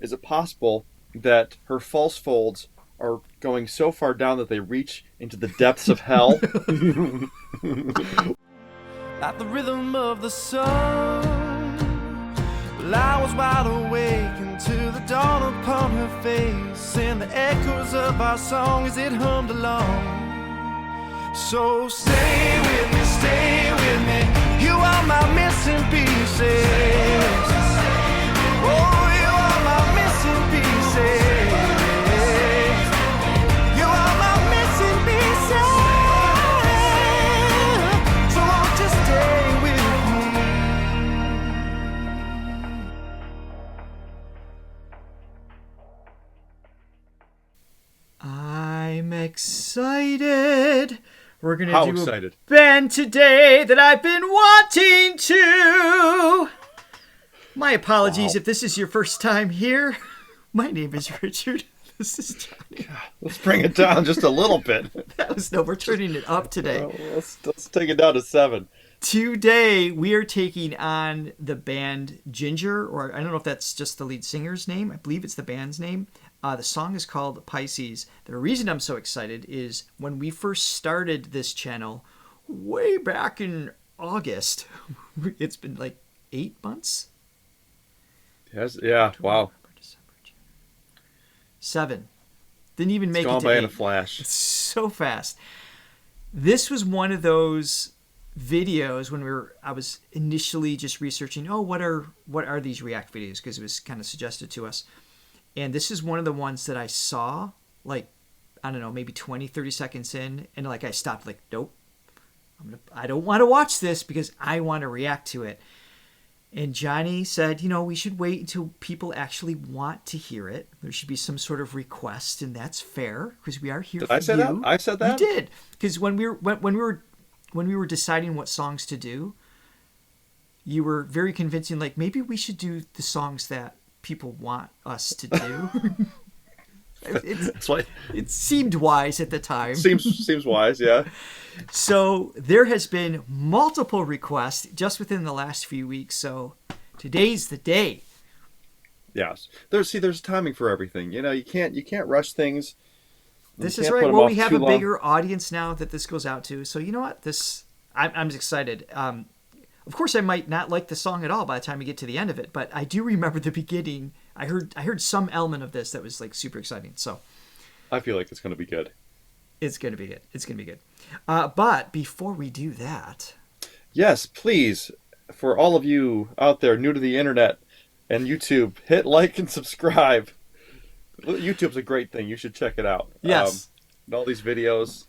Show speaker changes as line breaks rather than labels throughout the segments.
is it possible that her false folds are going so far down that they reach into the depths of hell?
Like the rhythm of the sun. Well, I was wide awake until the dawn upon her face, and the echoes of our song as it hummed along. So stay with me, you are my missing pieces. Oh, you are my missing pieces. You are my missing pieces. So won't you stay with me?
I'm excited. We're going to do
excited?
a band today that I've been wanting to. My apologies if this is your first time here. My name is Richard. This is Johnny.
Let's bring it down just a little bit.
We're turning it up today.
Let's take it down to 7.
Today, we are taking on the band Jinjer, or I don't know if that's just the lead singer's name. I believe it's the band's name. The song is called Pisces. The reason I'm so excited is when we first started this channel, way back in August, it's been like 8 months?
Yes, yeah, wow.
7. Didn't even make
It's
it
gone
to
by
8.
in a flash.
It's so fast. This was one of those videos when I was initially just researching, what are these React videos, because it was kind of suggested to us. And this is one of the ones that I saw, like, I don't know, maybe 20, 30 seconds in, and like I stopped, like, nope, I don't want to watch this because I want to react to it. And Johnny said, we should wait until people actually want to hear it. There should be some sort of request, and that's fair because we are here
Did
for
I say
you.
that? I said that?
You did, because when we were deciding what songs to do, you were very convincing. Like, maybe we should do the songs that people want us to do. It seemed wise at the time.
Seems wise, yeah.
So there has been multiple requests just within the last few weeks. So today's the day.
Yes. There's timing for everything. You can't rush things.
This is right. Well, we have a bigger audience now that this goes out to. So you know what? I'm excited. Of course, I might not like the song at all by the time we get to the end of it, but I do remember the beginning. I heard some element of this that was like super exciting. So
I feel like it's going to be good.
It's going to be good. It's going to be good. But before we do that,
yes, please, for all of you out there new to the internet and YouTube, hit like and subscribe. YouTube's a great thing. You should check it out.
Yes.
And all these videos.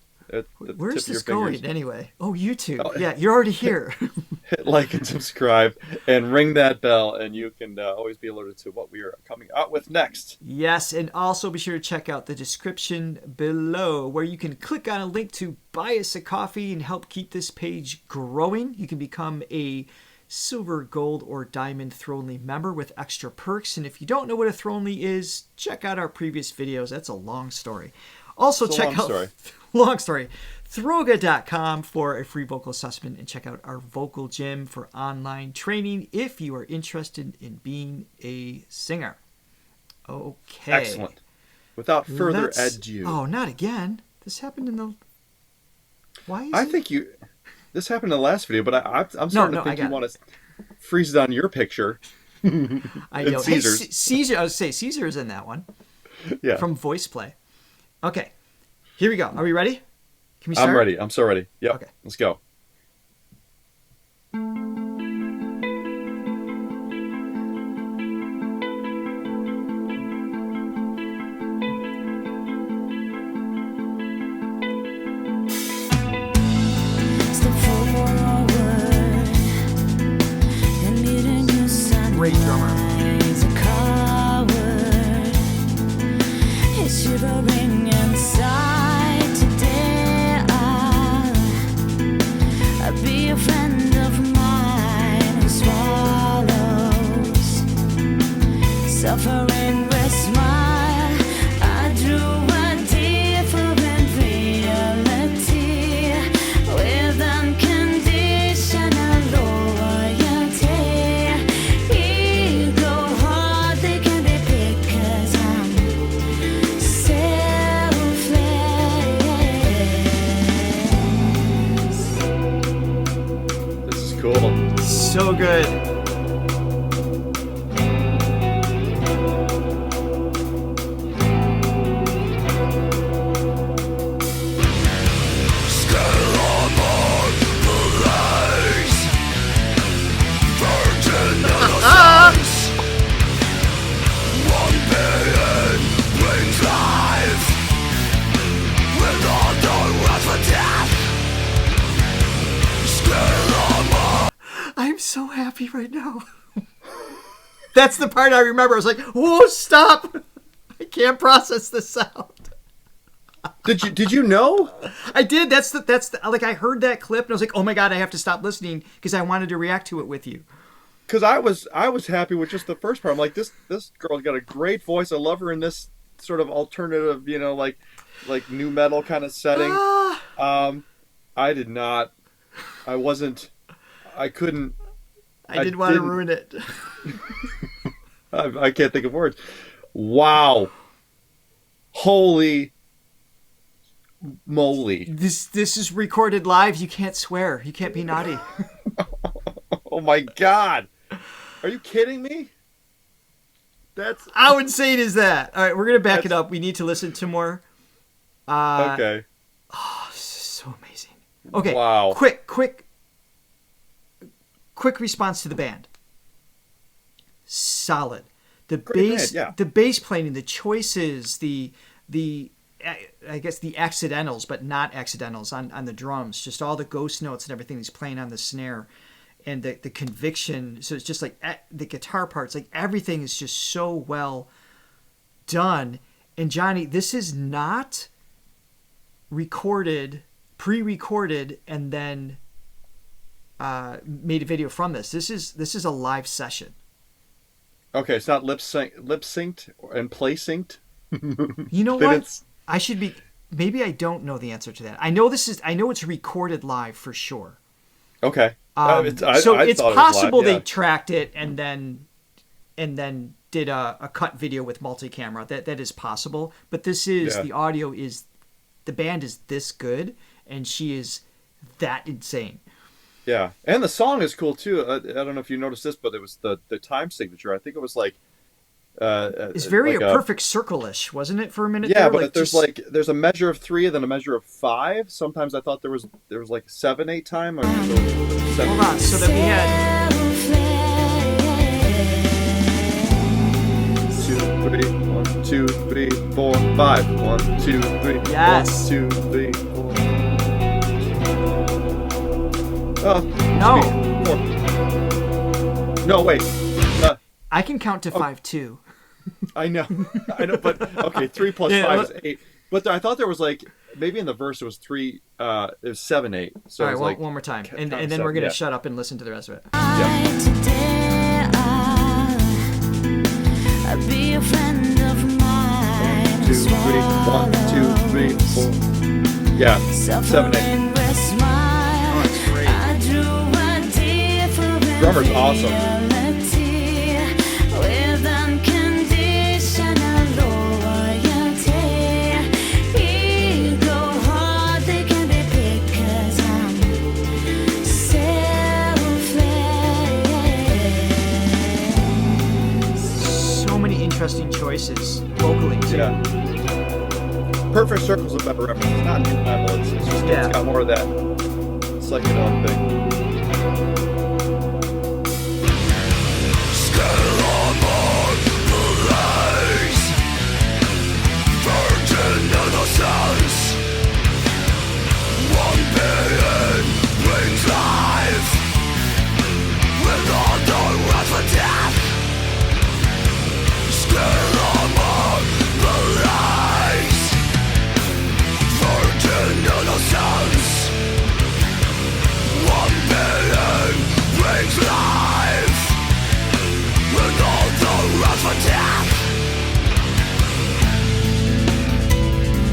Where's this going anyway? Oh, YouTube. Oh, yeah, you're already here.
Hit like and subscribe and ring that bell, and you can always be alerted to what we are coming out with next.
Yes, and also be sure to check out the description below where you can click on a link to buy us a coffee and help keep this page growing. You can become a silver, gold, or diamond Thronely member with extra perks. And if you don't know what a Thronely is, check out our previous videos. That's a long story. Also, check out long story, Throga.com for a free vocal assessment, and check out our vocal gym for online training if you are interested in being a singer. Okay.
Excellent. Without further ado.
Oh, not again. This happened in the... Why is
I
it?
think this happened in the last video, but I'm starting to think you want to freeze it on your picture.
I know.
Caesar's.
Hey, Caesar, I would say Caesar is in that one.
Yeah.
From Voice Play. Okay. Here we go. Are we ready? Can we start?
I'm ready. I'm so ready. Yep.
Okay.
Let's go.
Great drummer.
Shivering inside today, I'll be a friend of mine who swallows suffering with smile. I drew a different reality with unconditional loyalty. Ego heart, they can be picked.
happy right now. That's the part I remember. I was like, "Whoa, stop! I can't process this sound."
Did you know?
I did. That's the like I heard that clip and I was like, "Oh my god, I have to stop listening because I wanted to react to it with you."
Because I was happy with just the first part. I'm like, this girl's got a great voice. I love her in this sort of alternative, like new metal kind of setting. I did not. I wasn't. I couldn't.
I didn't want to ruin it.
I can't think of words. Wow. Holy moly.
This is recorded live. You can't swear. You can't be naughty.
Oh my god. Are you kidding me? That's
How insane is that? All right, we're going to back it up. We need to listen to more.
okay.
Oh, this is so amazing. Okay.
Wow.
Quick response to the band. Solid. The
Great
bass,
band, yeah.
the bass playing, the choices, the I guess the accidentals, but not accidentals on the drums. Just all the ghost notes and everything he's playing on the snare, and the conviction. So it's just like the guitar parts, like everything is just so well done. And Johnny, this is not pre-recorded, and then made a video from this. This is a live session.
Okay, it's not lip synced and play synced.
You know what? I should be. Maybe I don't know the answer to that. I know it's recorded live for sure.
Okay.
So it's
thought
possible
it was live, yeah.
they tracked it and then did a cut video with multi-camera. That is possible. But this is the audio is the band is this good and she is that insane.
Yeah, and the song is cool too. I don't know if you noticed this, but it was the time signature. I think it was like.
It's very like a perfect circle-ish, wasn't it, for a minute?
Yeah,
there?
but there's a measure of 3 and then a measure of 5. Sometimes I thought there was like 7/8 time. Or so
hold on, so that we had
2, 3, 1, 2, 3, 4, 5. 1, 2, 3.
Yes.
1, 2, 3, 4.
No.
4. No, wait.
I can count to 5 too.
I know, but okay, 3 plus 5 is 8. But I thought there was like maybe in the verse it was 3. It was 7/8. So
all right,
it was like
one more time, and then we're gonna shut up and listen to the rest of it.
Yeah.
I'll be a friend of mine.
2, 3, 1, 2, 3, 4. Yeah, 7/8.
Oh, it's great.
Drummer's awesome.
Interesting choices vocally too.
Yeah. Perfect Circle's a better reference. It's not new metal. It's just it's got more of that psychedelic thing.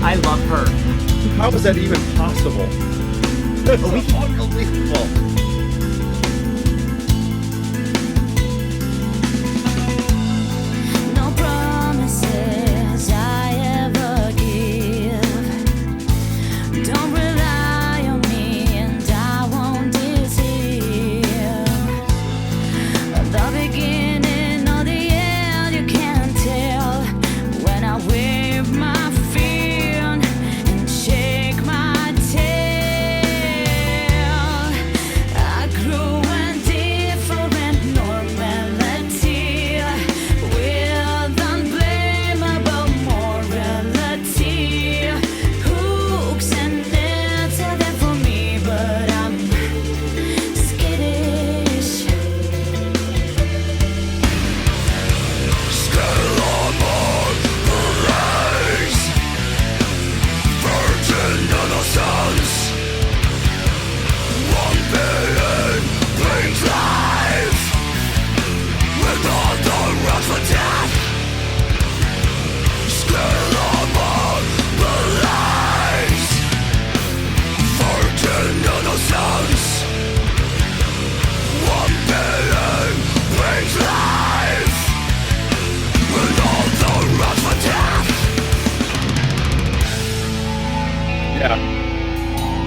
I love her.
How is that even possible? That's unbelievable.
No promises I ever give. Don't rely on me and I won't deceive. The beginning or the end you can't tell. When I wave my finger and shake my tail,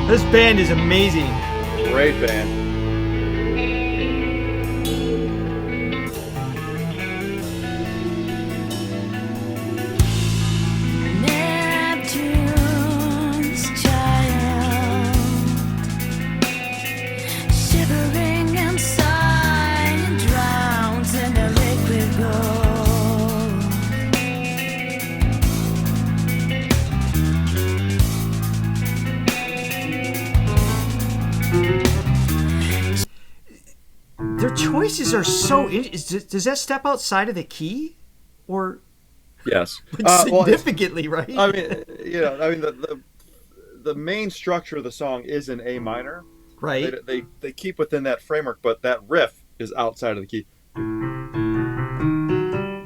This band is amazing.
Great band.
Neptune's child, shivering inside, drowns in the liquid gold.
Their choices are so. Does that step outside of the key, or
Yes.
significantly? Right.
I mean, the main structure of the song is in A minor.
Right.
They keep within that framework, but that riff is outside of the key,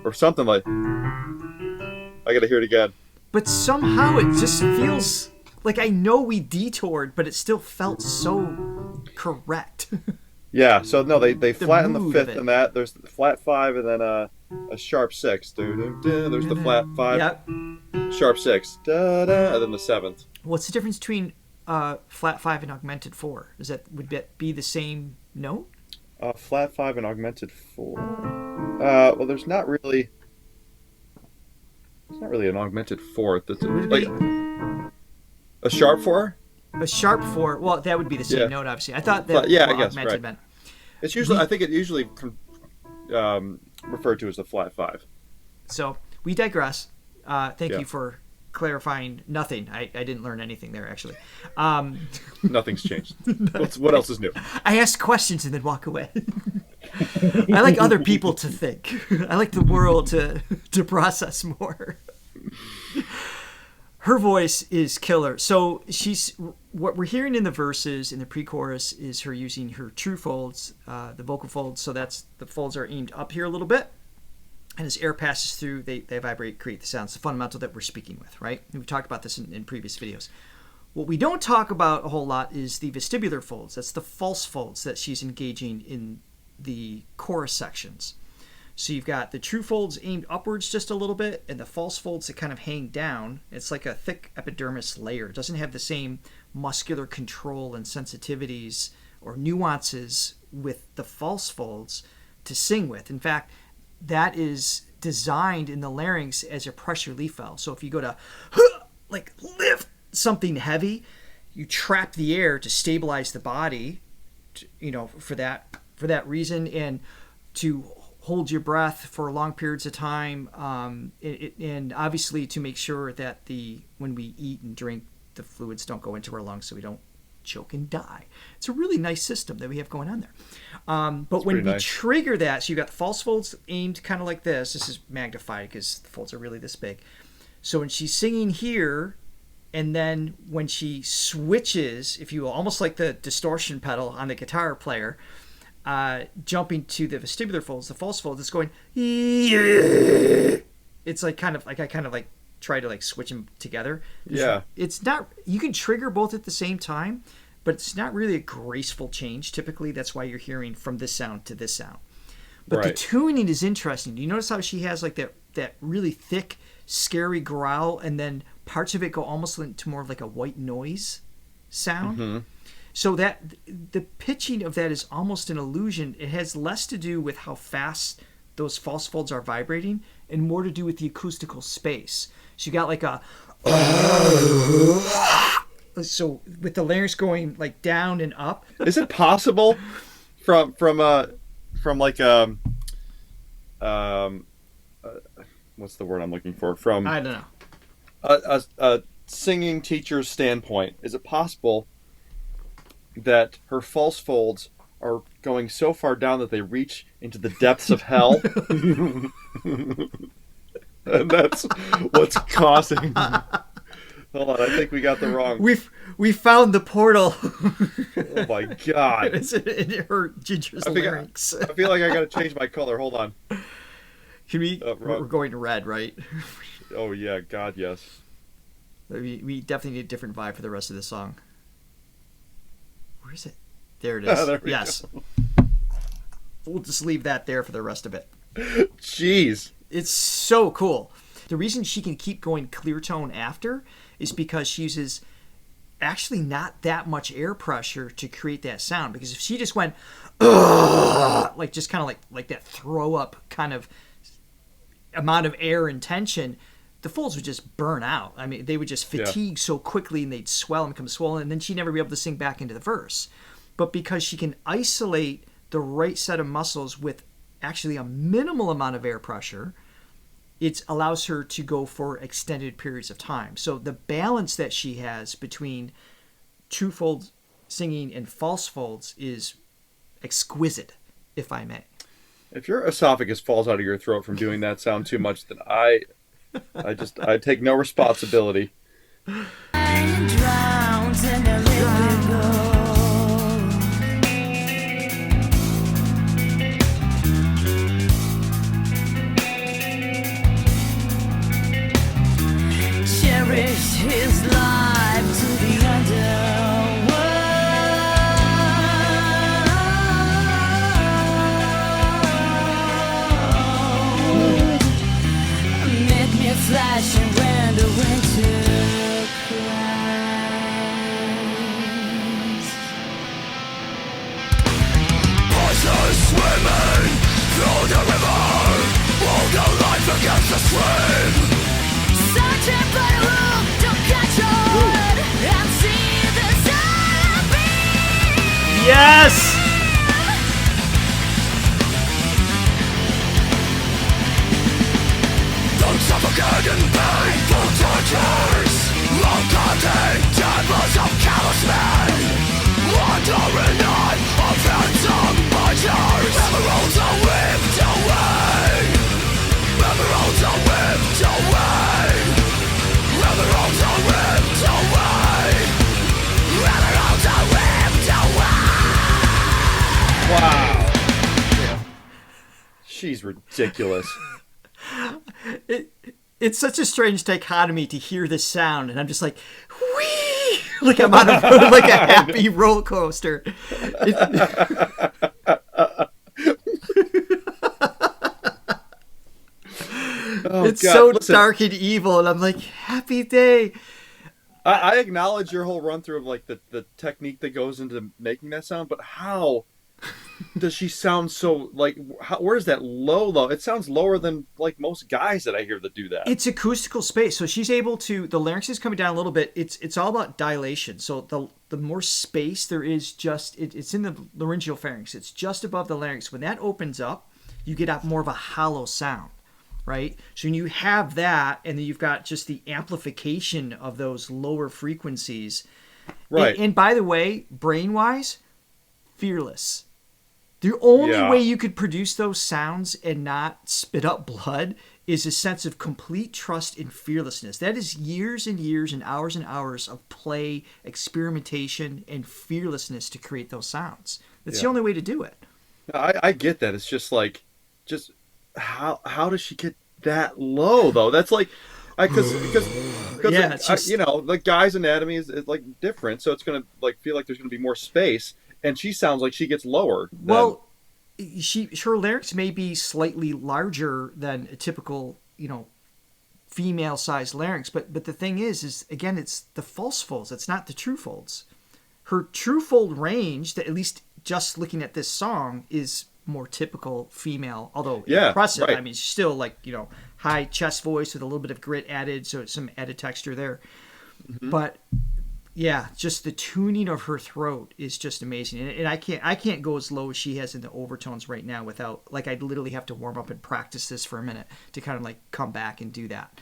or something like. I gotta hear it again.
But somehow it just feels like, I know we detoured, but it still felt so correct.
Yeah. So no, they flatten the
mood of
fifth
it.
in that. There's the flat 5 and then a sharp 6. There's the flat 5,
Yep.
sharp 6, and then the 7th.
What's the difference between flat 5 and augmented 4? Would that be the same note?
Flat 5 and augmented 4. Well, there's not really. It's not really an augmented 4th. It's
Would it
like
be
a sharp 4.
a sharp 4? Well, that would be the same
Yeah.
note, obviously. I thought that
But, yeah, I
what
guess,
augmented
right.
meant.
It's usually. I think it usually referred to as the flat 5.
So we digress. Thank
Yeah.
you for clarifying nothing. I didn't learn anything there, actually.
Nothing's changed. What else is new?
I ask questions and then walk away. I like other people to think. I like the world to process more. Her voice is killer. So what we're hearing in the verses in the pre-chorus is her using her true folds, the vocal folds. So the folds are aimed up here a little bit. And as air passes through, they vibrate, create the sounds, the fundamental that we're speaking with, right? And we've talked about this in previous videos. What we don't talk about a whole lot is the vestibular folds. That's the false folds that she's engaging in the chorus sections. So you've got the true folds aimed upwards just a little bit, and the false folds that kind of hang down. It's like a thick epidermis layer. It doesn't have the same muscular control and sensitivities or nuances with the false folds to sing with. In fact, that is designed in the larynx as a pressure relief valve. So if you go to like lift something heavy, you trap the air to stabilize the body, for that reason, and to hold your breath for long periods of time, and obviously to make sure that when we eat and drink, the fluids don't go into our lungs so we don't choke and die. It's a really nice system that we have going on there. But when we
nice.
trigger that, so you got the false folds aimed kind of like this. This is magnified because the folds are really this big. So when she's singing here, and then when she switches, if you will, almost like the distortion pedal on the guitar player, jumping to the vestibular folds, the false folds, it's going. It's like I kind of try to switch them together.
Yeah.
It's not. You can trigger both at the same time, but it's not really a graceful change. Typically, that's why you're hearing from this sound to this sound. But the
Right.
tuning is interesting. Do you notice how she has that really thick, scary growl, and then parts of it go almost into more of like a white noise sound?
Mm-hmm.
So that the pitching of that is almost an illusion. It has less to do with how fast those false folds are vibrating and more to do with the acoustical space. So you got like a so with the larynx going down and up.
Is it possible from like what's the word I'm looking for? From
I don't know.
a singing teacher's standpoint, is it possible that her false folds are going so far down that they reach into the depths of hell? And that's what's causing. Hold on, I think we got the wrong.
We found the portal.
Oh my god!
It's in her Jinjer's larynx.
I feel like I gotta change my color. Hold on.
Can we?
Right.
We're going to red, right?
Oh yeah, God yes.
We definitely need a different vibe for the rest of the song. Where is it? There it is.
There we
yes. We'll just leave that there for the rest of it.
Jeez.
It's so cool. The reason she can keep going clear tone after is because she uses actually not that much air pressure to create that sound, because if she just went like just kind of like that throw up kind of amount of air and tension, the folds would just burn out. I mean, they would just fatigue so quickly, and they'd swell and become swollen, and then she'd never be able to sing back into the verse. But because she can isolate the right set of muscles with actually a minimal amount of air pressure, it allows her to go for extended periods of time. So the balance that she has between true fold singing and false folds is exquisite, if I may.
If your esophagus falls out of your throat from doing that sound too much, then I take no responsibility.
Drowns in the liquid gold. Cherish his life to the underworld. Make me flashing when the winter cries.
Voices swimming through the river, hold the life against the stream.
Searching for the room to catch on and see the sun beam.
Yes!
Don't suffocate in painful tortures, long-cutting tables of callous men, wandering on of phantom butchers. Emeralds are whipped away, emeralds are whipped away, emeralds are whipped away, emeralds are whipped away.
Wow. She's ridiculous.
It's such a strange dichotomy to hear this sound, and I'm just like, whee! Like I'm on a like a happy roller coaster. It's
God.
so
Listen,
dark and evil, and I'm like, happy day.
I acknowledge your whole run through of like the technique that goes into making that sound, but how does she sound so like? Where is that low? It sounds lower than like most guys that I hear that do that.
It's acoustical space, so she's able to. The larynx is coming down a little bit. It's all about dilation. So the more space there is, it's in the laryngeal pharynx. It's just above the larynx. When that opens up, you get up more of a hollow sound, right? So when you have that, and then you've got just the amplification of those lower frequencies,
Right.
And by the way, brain-wise, fearless. The only way you could produce those sounds and not spit up blood is a sense of complete trust and fearlessness. That is years and years and hours of play, experimentation, and fearlessness to create those sounds. That's the only way to do it.
I get that. It's just like, how does she get that low though? That's like, because
Yeah, it's just-
you know, the guy's anatomy is like different, so it's gonna like feel like there's gonna be more space. And she sounds like she gets lower.
Well, her larynx may be slightly larger than a typical, female-sized larynx, but the thing is again, it's the false folds. It's not the true folds. Her true fold range, that at least just looking at this song, is more typical female, although impressive.
Right.
I mean, she's still like high chest voice with a little bit of grit added, so some added texture there. Mm-hmm. But yeah, just the tuning of her throat is just amazing, and I can't go as low as she has in the overtones right now without, like, I'd literally have to warm up and practice this for a minute to kind of like come back and do that,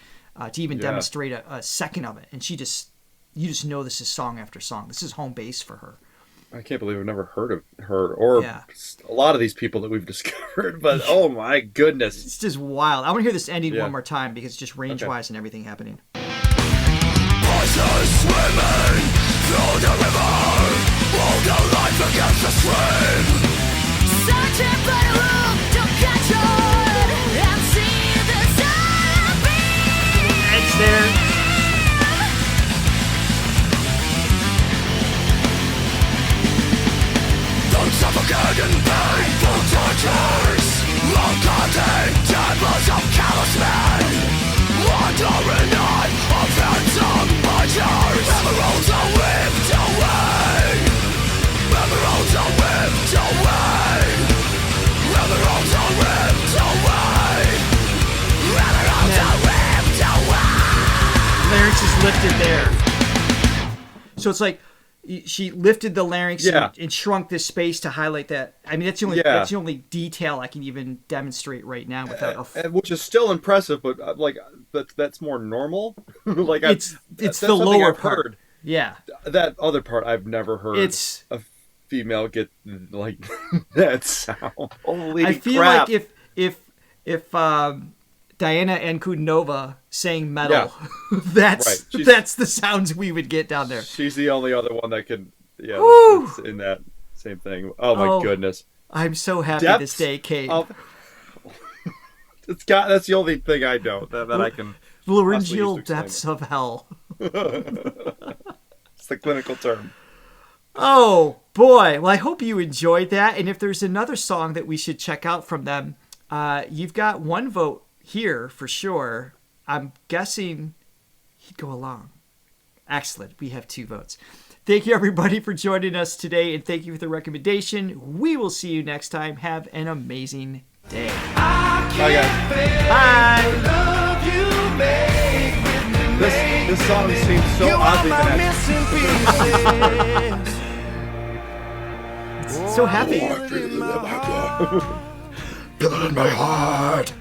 to even demonstrate a second of it. And you just know this is song after song. This is home base for her.
I can't believe I've never heard of her or a lot of these people that we've discovered. But oh my goodness,
it's just wild. I want to hear this ending one more time because just range wise and everything happening.
Voices swimming through the river, hold the life against the stream.
Searching for the room to catch on and see the sun beam.
It's there.
Don't suffocate in painful tortures, long-cutting tables of callous men, wandering on of phantom butchers. Emeralds are whipped
larynx is lifted there. So it's like she lifted the larynx and shrunk this space to highlight that. I mean, that's the only detail I can even demonstrate right now without
which is still impressive, but that's more normal. Like
it's the lower part.
Heard.
Yeah,
that other part I've never heard.
It's
a female get like that sound. Holy
I feel
crap.
like if Diana Ankudinova sang metal, that's the sounds we would get down there.
She's the only other one that can that's in that same thing. Oh my goodness.
I'm so happy this day came.
That's the only thing I know that I can.
Laryngeal depths of hell.
It's the clinical term.
Oh boy. Well, I hope you enjoyed that. And if there's another song that we should check out from them, you've got one vote here for sure. I'm guessing he'd go along. Excellent. We have 2 votes. Thank you everybody for joining us today, and thank you for the recommendation. We will see you next time. Have an amazing day.
Bye guys.
Bye.
This song seems so oddly connected.
So happy.
Feel it in my heart.